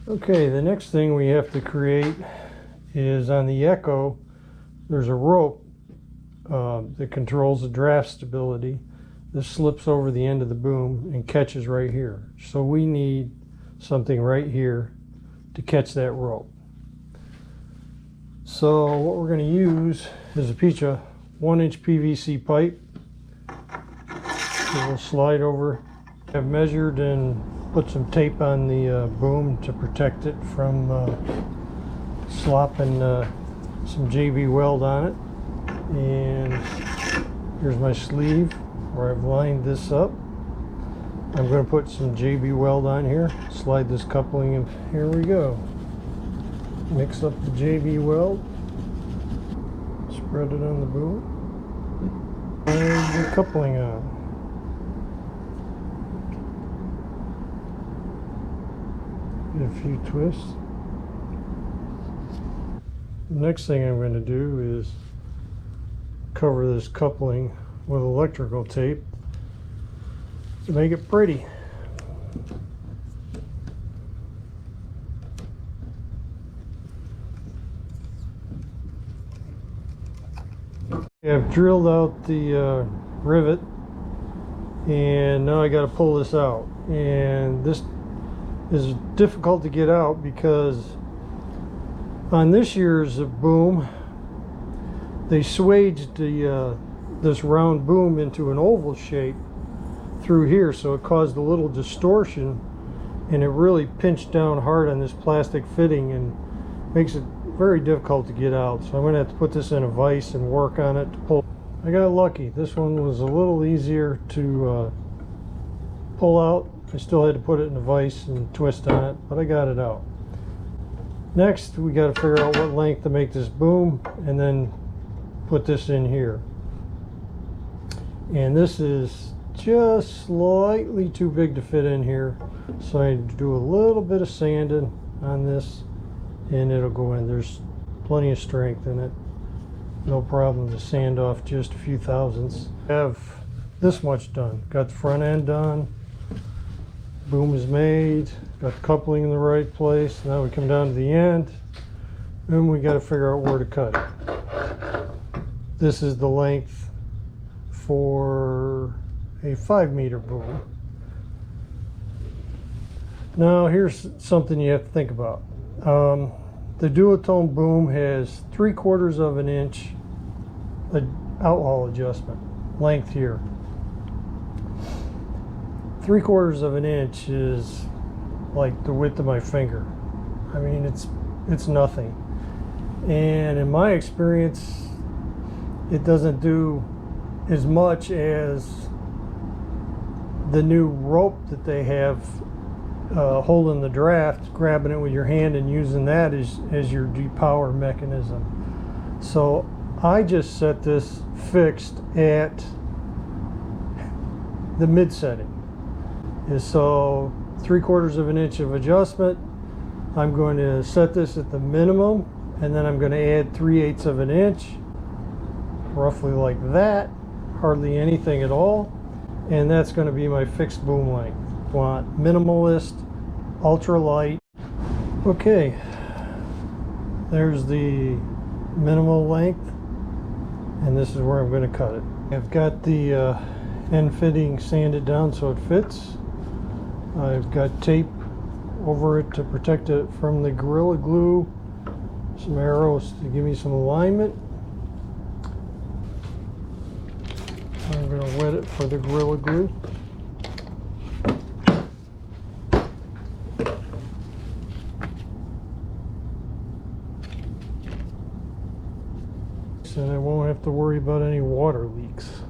Okay, the next thing we have to create is on the Echo, there's a rope that controls the draft stability. This slips over the end of the boom and catches right here. So we need something right here to catch that rope. So what we're going to use is a piece of 1-inch PVC pipe. We'll slide over. I've measured and put some tape on the boom to protect it from slopping some JB weld on it. And here's my sleeve where I've lined this up. I'm going to put some JB weld on here, slide this coupling, and here we go. Mix up the JB weld, spread it on the boom, and the coupling on. Get a few twists. The next thing I'm going to do is cover this coupling with electrical tape to make it pretty. I've drilled out the rivet, and now I got to pull this out, and this is difficult to get out because on this year's boom they swaged this round boom into an oval shape through here, so it caused a little distortion, and it really pinched down hard on this plastic fitting and makes it very difficult to get out. So I'm going to have to put this in a vise and work on it to pull. I got lucky. This one was a little easier to pull out. I still had to put it in a vise and twist on it, but I got it out. Next, we got to figure out what length to make this boom and then put this in here. And this is just slightly too big to fit in here, so I do a little bit of sanding on this and it'll go in. There's plenty of strength in it, no problem to sand off just a few thousandths. I have this much done. Got the front end done, boom is made, got the coupling in the right place. Now we come down to the end and we got to figure out where to cut it. This is the length for a 5-meter boom. Now here's something you have to think about. The Duotone boom has 3/4 of an inch outhaul adjustment length here. 3/4 of an inch is like the width of my finger. I mean, it's nothing. And in my experience, it doesn't do as much as the new rope that they have holding the draft, grabbing it with your hand and using that as your depower mechanism. So I just set this fixed at the mid setting. So 3/4 of an inch of adjustment. I'm going to set this at the minimum, and then I'm going to add 3/8 of an inch, roughly like that, hardly anything at all, and that's going to be my fixed boom length. Want minimalist, ultra light. Okay, there's the minimal length, and this is where I'm going to cut it. I've got the end fitting sanded down so it fits. I've got tape over it to protect it from the Gorilla Glue, some arrows to give me some alignment. I'm going to wet it for the Gorilla Glue. And I won't have to worry about any water leaks.